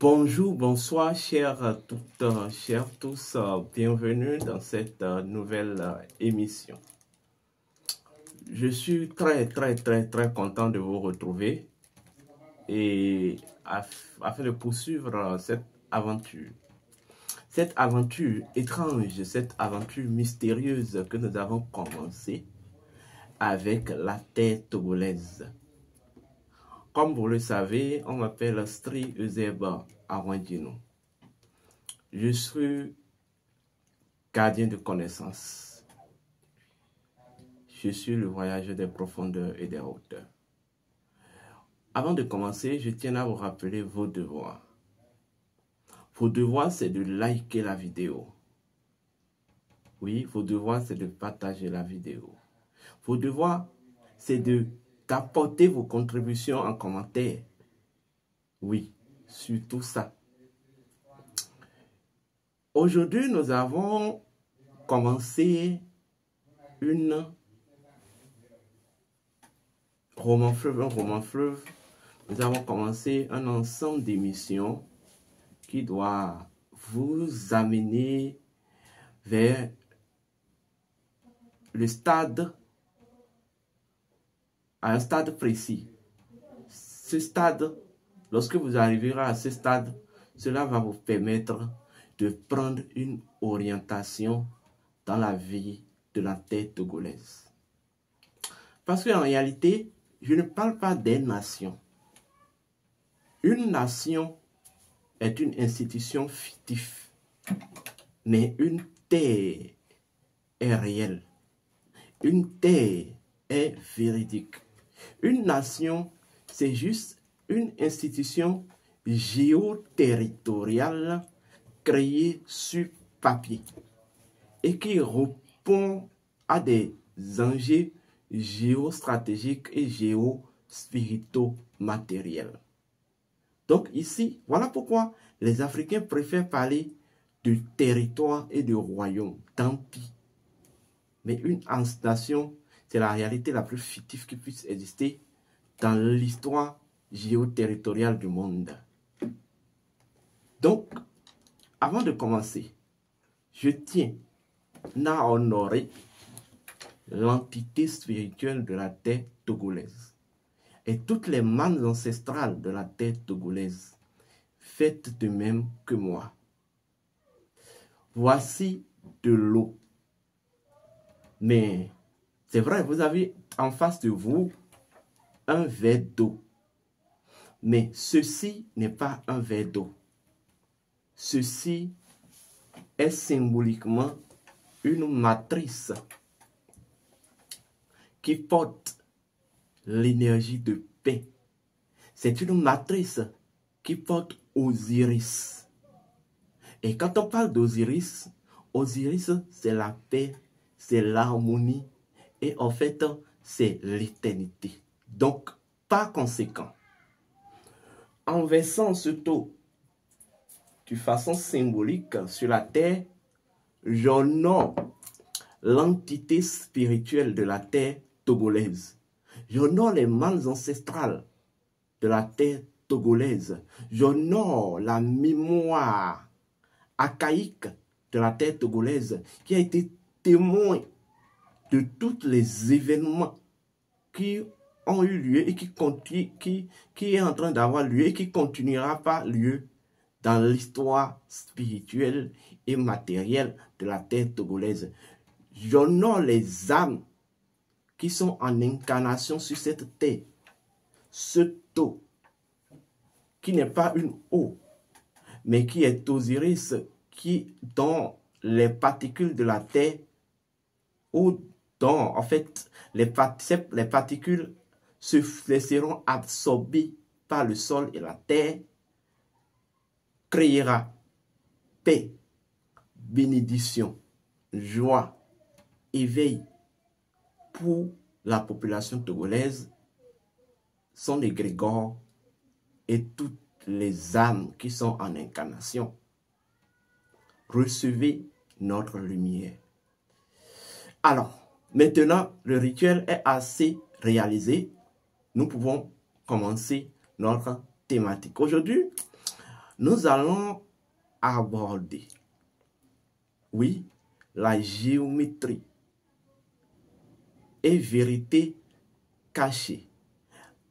Bonjour, bonsoir, chers toutes, chers tous, bienvenue dans cette nouvelle émission. Je suis très content de vous retrouver et afin de poursuivre cette aventure étrange, cette aventure mystérieuse que nous avons commencée avec la terre togolaise. Comme vous le savez, on m'appelle Stri Euseba Awandjino. Je suis gardien de connaissances. Je suis le voyageur des profondeurs et des hauteurs. Avant de commencer, je tiens à vous rappeler vos devoirs. Vos devoirs, c'est de liker la vidéo. Oui, vos devoirs, c'est de partager la vidéo. Vos devoirs, c'est d'apporter vos contributions en commentaire. Oui, surtout ça. Aujourd'hui, nous avons commencé un roman fleuve. Nous avons commencé un ensemble d'émissions qui doit vous amener vers le stade, à un stade précis. Ce stade, lorsque vous arriverez à ce stade, cela va vous permettre de prendre une orientation dans la vie de la terre togolaise. Parce qu'en réalité, je ne parle pas des nations. Une nation est une institution fictive, mais une terre est réelle. Une terre est véridique. Une nation, c'est juste une institution géoterritoriale créée sur papier et qui répond à des enjeux géostratégiques et géospirito-matériels. Donc ici, voilà pourquoi les Africains préfèrent parler de territoire et de royaume, d'empire. Mais une nation, c'est la réalité la plus fictive qui puisse exister dans l'histoire géoterritoriale du monde. Donc, avant de commencer, je tiens à honorer l'entité spirituelle de la terre togolaise et toutes les mannes ancestrales de la terre togolaise. Faites de même que moi. Voici de l'eau. Mais c'est vrai, vous avez en face de vous un verre d'eau. Mais ceci n'est pas un verre d'eau. Ceci est symboliquement une matrice qui porte l'énergie de paix. C'est une matrice qui porte Osiris. Et quand on parle d'Osiris, Osiris, c'est la paix, c'est l'harmonie et en fait, c'est l'éternité. Donc, par conséquent, en versant ce taux de façon symbolique sur la terre, j'honore l'entité spirituelle de la terre togolaise. J'honore les mannes ancestrales de la terre togolaise. J'honore la mémoire archaïque de la terre togolaise qui a été témoin de tous les événements qui ont eu lieu et qui est en train d'avoir lieu et qui continuera par lieu dans l'histoire spirituelle et matérielle de la terre togolaise. J'honore les âmes qui sont en incarnation sur cette terre. Ce taux, qui n'est pas une eau, mais qui est Osiris, dont les particules de la terre, ou dont, en fait, les particules se laisseront absorber par le sol et la terre, créera paix, bénédiction, joie, éveil pour la population togolaise, son égrégore et toutes les âmes qui sont en incarnation. Recevez notre lumière. Alors, maintenant, le rituel est assez réalisé. Nous pouvons commencer notre thématique. Aujourd'hui, nous allons aborder, oui, la géométrie et vérité cachée,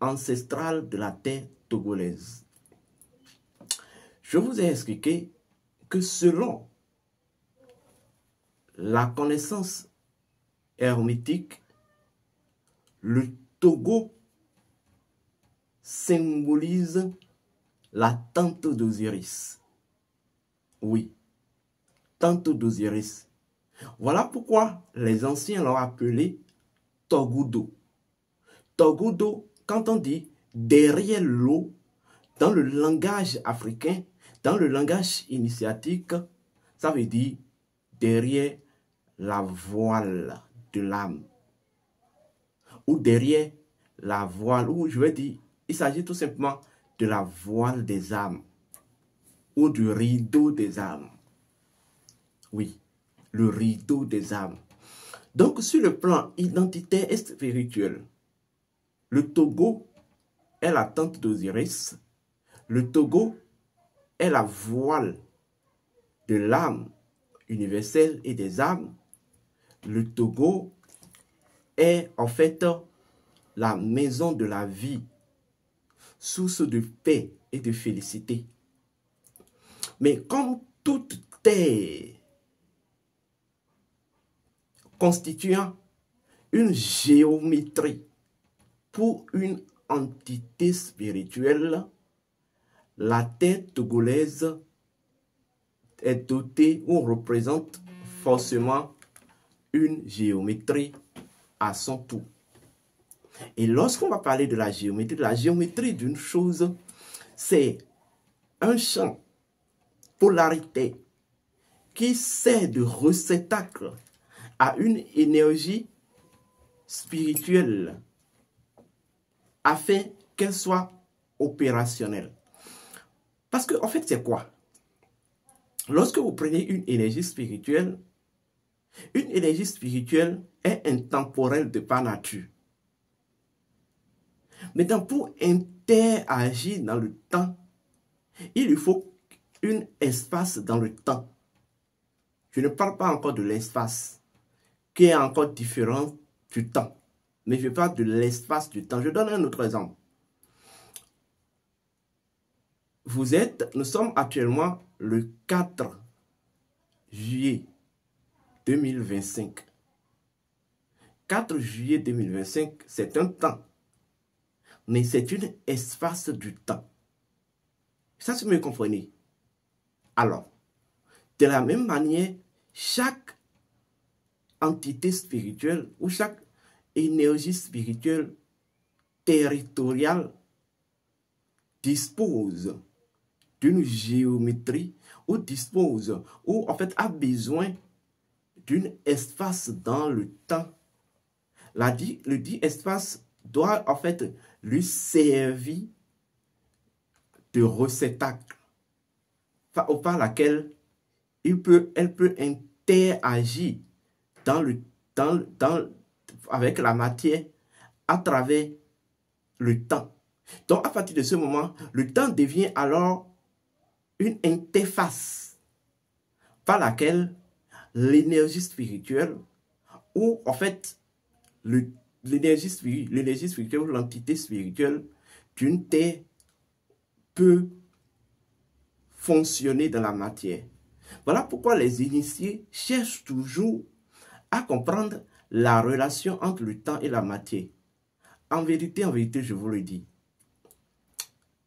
ancestrale de la terre togolaise. Je vous ai expliqué que selon la connaissance hermétique, le Togo symbolise la tente d'Osiris. Oui, tente d'Osiris. Voilà pourquoi les anciens l'ont appelé Togudo. Togudo, quand on dit derrière l'eau, dans le langage africain, dans le langage initiatique, ça veut dire derrière la voile de l'âme. Ou derrière la voile, ou je veux dire, il s'agit tout simplement de la voile des âmes. Ou du rideau des âmes. Oui, le rideau des âmes. Donc, sur le plan identitaire et spirituel, le Togo est la tente d'Osiris. Le Togo est la voile de l'âme universelle et des âmes. Le Togo est en fait la maison de la vie, source de paix et de félicité. Mais comme toute terre constituant une géométrie pour une entité spirituelle, la terre togolaise est dotée ou représente forcément une géométrie à son tour. Et lorsqu'on va parler de la géométrie d'une chose, c'est un champ polarité qui sert de réceptacle à une énergie spirituelle afin qu'elle soit opérationnelle. Parce que, en fait, c'est quoi? Lorsque vous prenez une énergie spirituelle est intemporelle de par nature. Maintenant, pour interagir dans le temps, il lui faut un espace dans le temps. Je ne parle pas encore de l'espace, qui est encore différent du temps. Mais je parle de l'espace du temps. Je donne un autre exemple. Nous sommes actuellement le 4 juillet 2025. 4 juillet 2025, c'est un temps. Mais c'est un espace du temps. Ça, si vous me comprenez. Alors, de la même manière, chaque entité spirituelle ou chaque énergie spirituelle territoriale dispose d'une géométrie ou en fait a besoin d'un espace dans le temps. Le dit espace doit en fait lui servir de réceptacle par laquelle elle peut interagir avec la matière à travers le temps. Donc, à partir de ce moment, le temps devient alors une interface par laquelle l'énergie spirituelle, ou en fait, l'énergie spirituelle ou l'entité spirituelle d'une terre peut fonctionner dans la matière. Voilà pourquoi les initiés cherchent toujours à comprendre la relation entre le temps et la matière. En vérité, je vous le dis,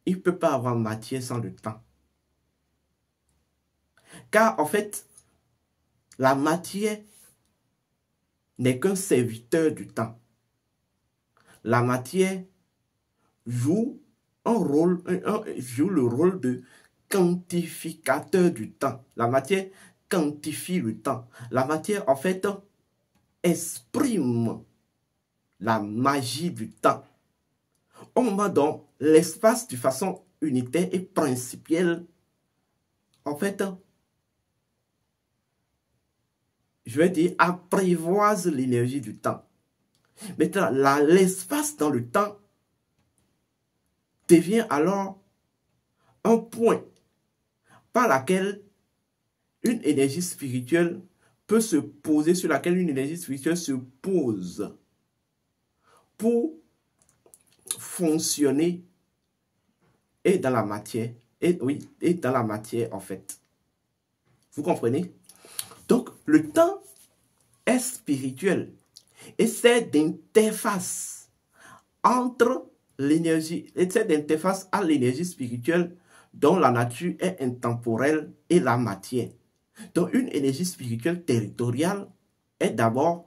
il ne peut pas avoir matière sans le temps. Car en fait, la matière n'est qu'un serviteur du temps. La matière joue le rôle de quantificateur du temps. La matière quantifie le temps. La matière, en fait, exprime la magie du temps. Au moment dont l'espace, de façon unitaire et principielle, en fait, je vais dire, apprivoise l'énergie du temps. Maintenant, l'espace dans le temps devient alors un point par laquelle une énergie spirituelle peut se poser, sur laquelle une énergie spirituelle se pose pour fonctionner et dans la matière, et dans la matière en fait. Vous comprenez? Donc, le temps est spirituel et c'est d'interface entre l'énergie, et c'est d'interface à l'énergie spirituelle dont la nature est intemporelle et la matière. Donc, une énergie spirituelle territoriale est d'abord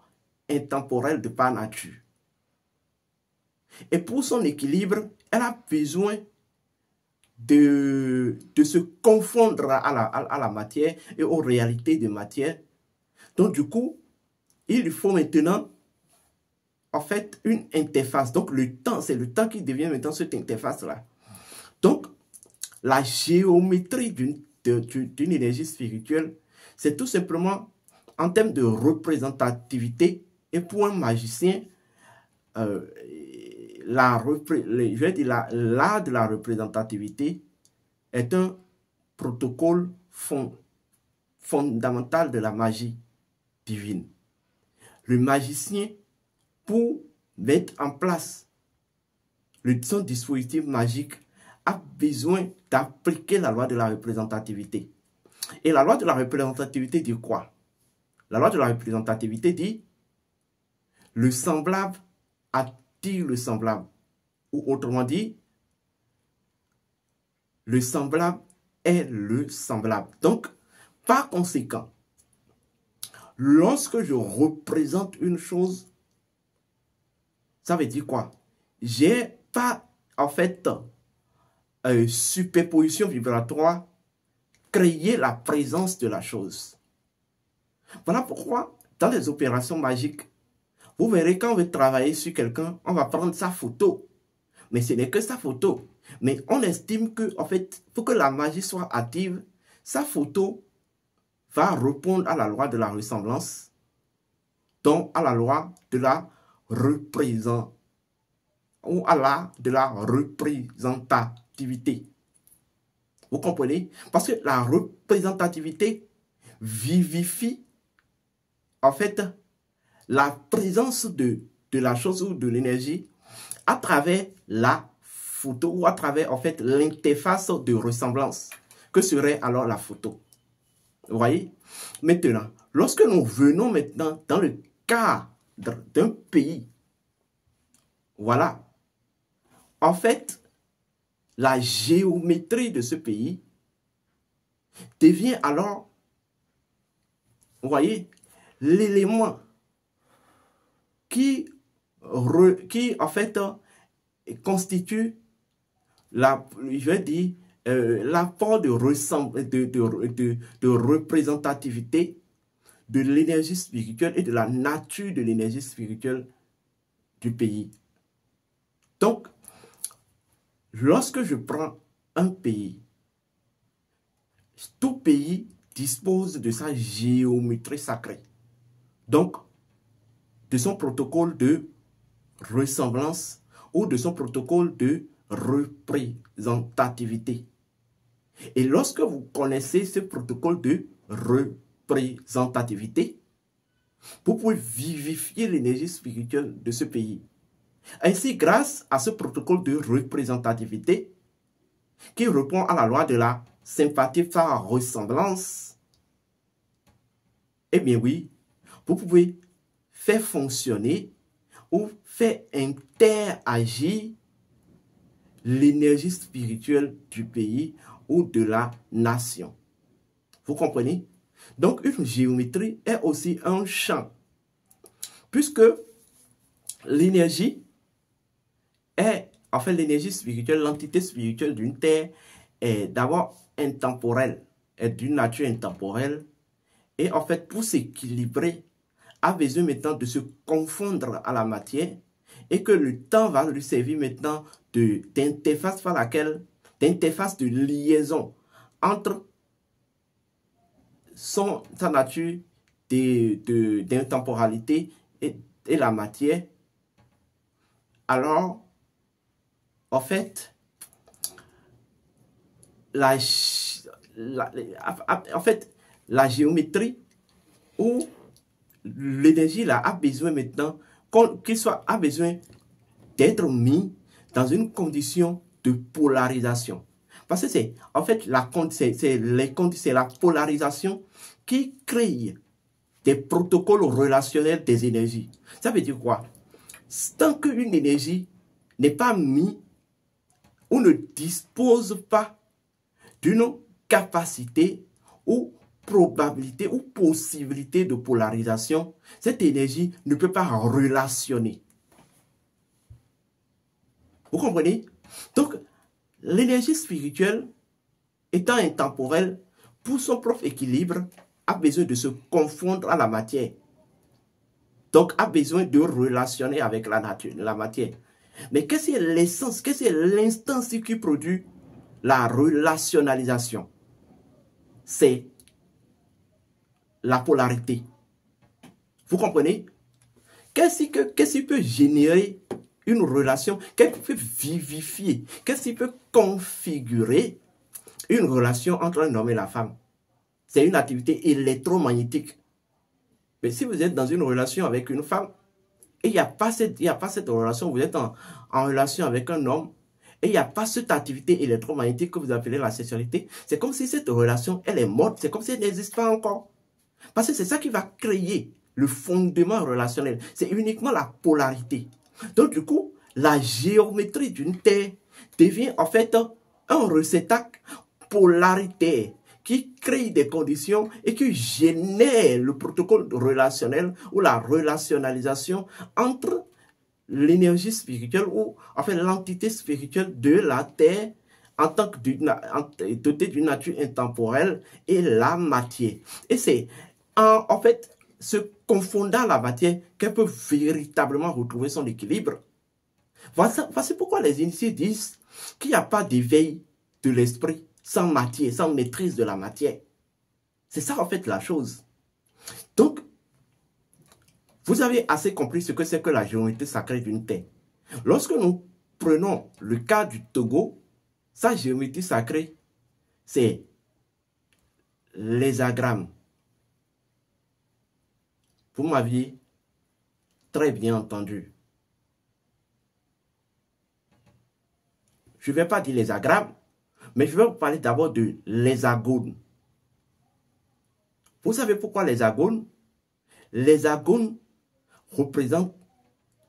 intemporelle de par nature. Et pour son équilibre, elle a besoin de se confondre à la matière et aux réalités de matière. Donc, du coup, il faut maintenant, en fait, une interface. Donc, le temps, c'est le temps qui devient maintenant cette interface-là. Donc, la géométrie d'une énergie spirituelle, c'est tout simplement en termes de représentativité. Et pour un magicien, l'art de la représentativité est un protocole fondamental de la magie divine. Le magicien, pour mettre en place son dispositif magique, a besoin d'appliquer la loi de la représentativité. Et la loi de la représentativité dit quoi? La loi de la représentativité dit le semblable attire le semblable. Ou autrement dit, le semblable est le semblable. Donc, par conséquent, lorsque je représente une chose, ça veut dire quoi? J'ai pas, en fait, superposition vibratoire, créer la présence de la chose. Voilà pourquoi, dans les opérations magiques, vous verrez quand on veut travailler sur quelqu'un, on va prendre sa photo. Mais ce n'est que sa photo. Mais on estime que, en fait, pour que la magie soit active, sa photo va répondre à la loi de la ressemblance, donc à la loi de la représentativité ou à la de la représentativité. Vous comprenez? Parce que la représentativité vivifie, en fait, la présence de la chose ou de l'énergie à travers la photo ou à travers, en fait, l'interface de ressemblance que serait alors la photo. Vous voyez? Maintenant, lorsque nous venons maintenant dans le cadre d'un pays, voilà, en fait, la géométrie de ce pays devient alors, vous voyez, l'élément qui en fait constitue je vais dire, l'apport de représentativité de l'énergie spirituelle et de la nature de l'énergie spirituelle du pays. Donc, lorsque je prends un pays, tout pays dispose de sa géométrie sacrée. Donc, de son protocole de ressemblance ou de son protocole de représentativité. Et lorsque vous connaissez ce protocole de représentativité, vous pouvez vivifier l'énergie spirituelle de ce pays. Ainsi, grâce à ce protocole de représentativité, qui répond à la loi de la sympathie par ressemblance, eh bien oui, vous pouvez faire fonctionner ou faire interagir l'énergie spirituelle du pays ou de la nation. Vous comprenez? Donc, une géométrie est aussi un champ, puisque l'énergie est, en fait, l'énergie spirituelle, l'entité spirituelle d'une terre est d'abord intemporelle, est d'une nature intemporelle, et en fait, pour s'équilibrer, a besoin maintenant de se confondre à la matière, et que le temps va lui servir maintenant d'interface par laquelle, d'interface de liaison entre sa nature d'intemporalité et la matière. Alors, en fait, en fait, la géométrie ou l'énergie là a besoin maintenant, a besoin d'être mis dans une condition de polarisation. Parce que c'est, en fait, c'est la polarisation qui crée des protocoles relationnels des énergies. Ça veut dire quoi? Tant qu'une énergie n'est pas mise ou ne dispose pas d'une capacité ou probabilité ou possibilité de polarisation, cette énergie ne peut pas relationner. Vous comprenez? Donc, l'énergie spirituelle, étant intemporelle, pour son propre équilibre, a besoin de se confondre à la matière. Donc, a besoin de relationner avec la nature, la matière. Mais qu'est-ce que c'est l'essence, qu'est-ce que c'est l'instance qui produit la relationnalisation? C'est la polarité. Vous comprenez? Qu'est-ce qui peut générer une relation? Qu'est-ce qui peut vivifier? Qu'est-ce qui peut configurer une relation entre un homme et la femme? C'est une activité électromagnétique. Mais si vous êtes dans une relation avec une femme, et il n'y a pas cette relation, vous êtes en relation avec un homme, et il n'y a pas cette activité électromagnétique que vous appelez la sexualité, c'est comme si cette relation, elle est morte, c'est comme si elle n'existe pas encore. Parce que c'est ça qui va créer le fondement relationnel. C'est uniquement la polarité. Donc du coup, la géométrie d'une terre devient en fait un réceptacle polaritaire qui crée des conditions et qui génère le protocole relationnel ou la relationnalisation entre l'énergie spirituelle ou en fait l'entité spirituelle de la terre en tant que dotée d'une nature intemporelle et la matière. Et c'est en fait se confondant la matière qu'elle peut véritablement retrouver son équilibre. Voici pourquoi les initiés disent qu'il n'y a pas d'éveil de l'esprit sans matière, sans maîtrise de la matière. C'est ça en fait la chose. Donc, vous avez assez compris ce que c'est que la géométrie sacrée d'une terre. Lorsque nous prenons le cas du Togo, sa géométrie sacrée, c'est l'hexagramme. Vous m'aviez très bien entendu. Je ne vais pas dire l'hexagramme, mais je vais vous parler d'abord de l'hexagone. Vous savez pourquoi l'hexagone? L'hexagone représente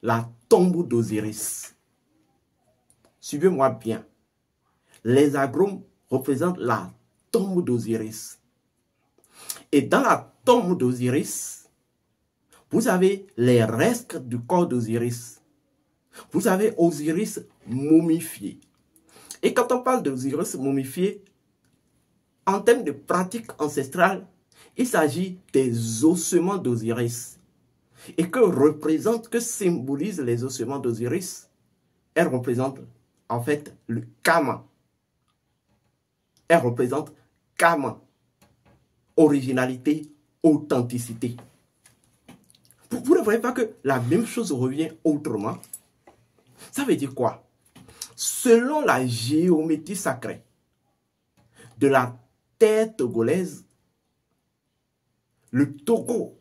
la tombe d'Osiris. Suivez-moi bien. L'hexagone représente la tombe d'Osiris. Et dans la tombe d'Osiris, vous avez les restes du corps d'Osiris. Vous avez Osiris momifié. Et quand on parle d'Osiris momifié, en termes de pratique ancestrale, il s'agit des ossements d'Osiris. Et que symbolisent les ossements d'Osiris? Elles représentent en fait le Kama. Elles représentent Kama. Originalité, authenticité. Vous ne voyez pas que la même chose revient autrement? Ça veut dire quoi? Selon la géométrie sacrée de la terre togolaise, le Togo,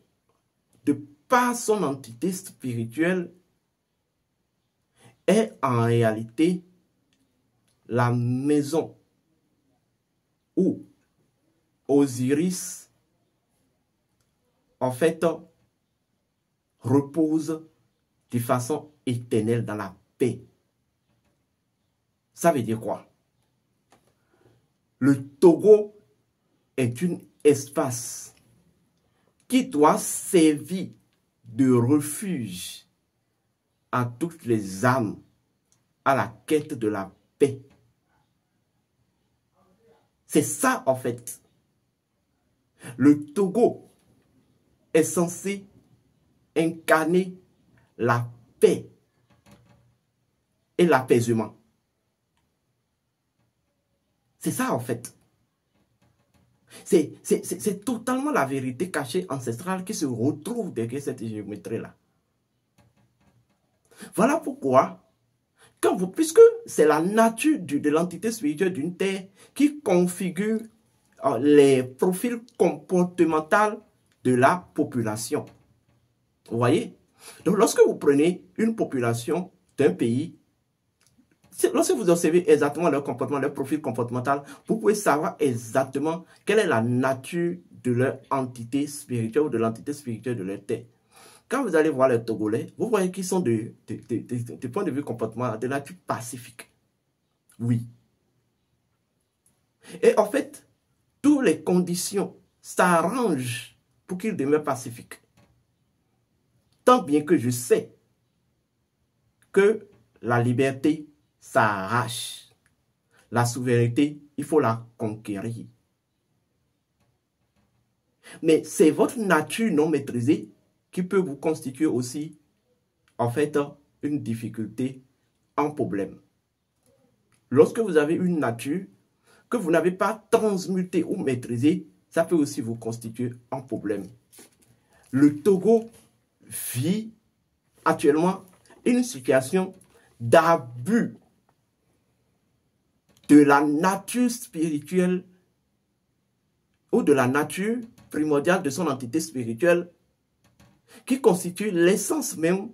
de par son entité spirituelle, est en réalité la maison où Osiris, en fait, repose de façon éternelle dans la paix. Ça veut dire quoi? Le Togo est un espace qui doit servir de refuge à toutes les âmes à la quête de la paix. C'est ça en fait. Le Togo est censé incarner la paix et l'apaisement. C'est ça en fait. C'est totalement la vérité cachée ancestrale qui se retrouve derrière cette géométrie-là. Voilà pourquoi, puisque c'est la nature de l'entité spirituelle d'une terre qui configure les profils comportementaux de la population. Vous voyez? Donc, lorsque vous prenez une population d'un pays, lorsque vous observez exactement leur comportement, leur profil comportemental, vous pouvez savoir exactement quelle est la nature de leur entité spirituelle ou de l'entité spirituelle de leur terre. Quand vous allez voir les Togolais, vous voyez qu'ils sont du point de vue comportement de nature pacifique. Oui. Et en fait, toutes les conditions s'arrangent pour qu'ils demeurent pacifiques. Tant bien que je sais que la liberté s'arrache. La souveraineté, il faut la conquérir. Mais c'est votre nature non maîtrisée qui peut vous constituer aussi, en fait, une difficulté, un problème. Lorsque vous avez une nature que vous n'avez pas transmutée ou maîtrisée, ça peut aussi vous constituer un problème. Le Togo vit actuellement une situation d'abus de la nature spirituelle ou de la nature primordiale de son entité spirituelle qui constitue l'essence même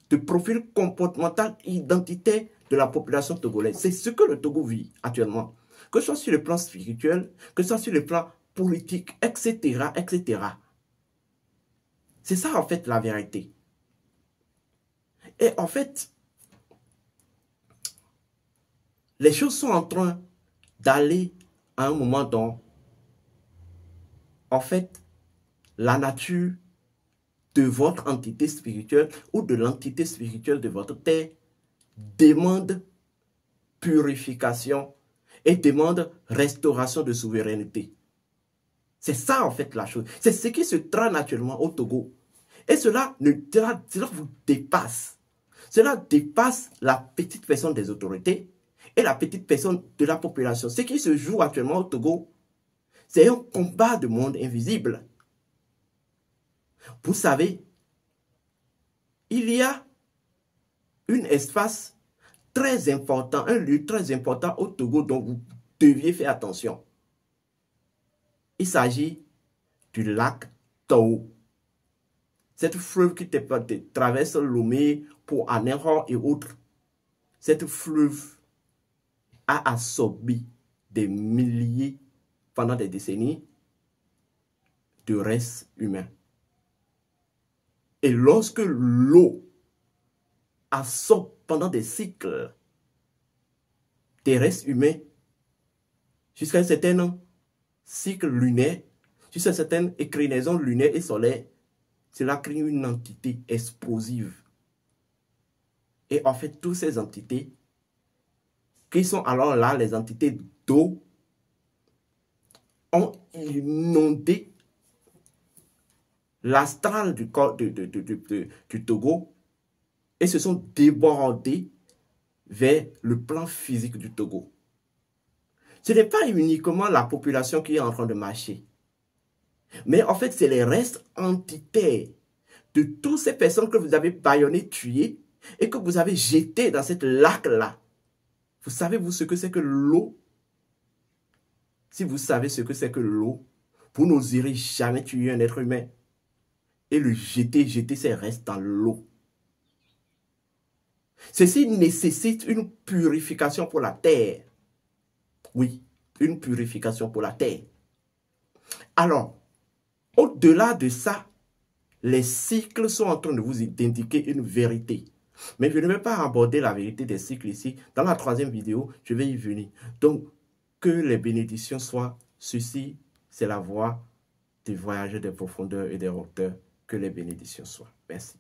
de profil comportemental identitaire de la population togolaise. C'est ce que le Togo vit actuellement. Que ce soit sur le plan spirituel, que ce soit sur le plan politique, etc., etc. C'est ça en fait la vérité. Et en fait, les choses sont en train d'aller à un moment dont, en fait, la nature de votre entité spirituelle ou de l'entité spirituelle de votre terre demande purification et demande restauration de souveraineté. C'est ça en fait la chose. C'est ce qui se trame naturellement au Togo. Et cela vous dépasse. Cela dépasse la petite personne des autorités et la petite personne de la population. Ce qui se joue actuellement au Togo, c'est un combat de monde invisible. Vous savez, il y a un espace très important, un lieu très important au Togo dont vous deviez faire attention. Il s'agit du lac Tao. Cette fleuve qui traverse Lomé pour Anéron et autres. Cette fleuve a absorbé des milliers, pendant des décennies, de restes humains. Et lorsque l'eau absorbe pendant des cycles des restes humains, jusqu'à un certain cycle lunaire, jusqu'à une certaine éclinaison lunaire et solaire, cela crée une entité explosive. Et en fait, toutes ces entités, qui sont alors là, les entités d'eau, ont inondé l'astral du Togo et se sont débordés vers le plan physique du Togo. Ce n'est pas uniquement la population qui est en train de marcher, mais en fait, c'est les restes entitaires de toutes ces personnes que vous avez bâillonnées, tuées et que vous avez jetées dans cette lac-là. Vous savez, vous, ce que c'est que l'eau? Si vous savez ce que c'est que l'eau, vous n'oserez jamais tuer un être humain et le jeter ses restes dans l'eau. Ceci nécessite une purification pour la terre. Oui, une purification pour la terre. Alors, au-delà de ça, les cycles sont en train de vous indiquer une vérité. Mais je ne vais pas aborder la vérité des cycles ici. Dans la troisième vidéo, je vais y venir. Donc, que les bénédictions soient. Ceci, c'est la voie des voyageurs des profondeurs et des hauteurs. Que les bénédictions soient. Merci.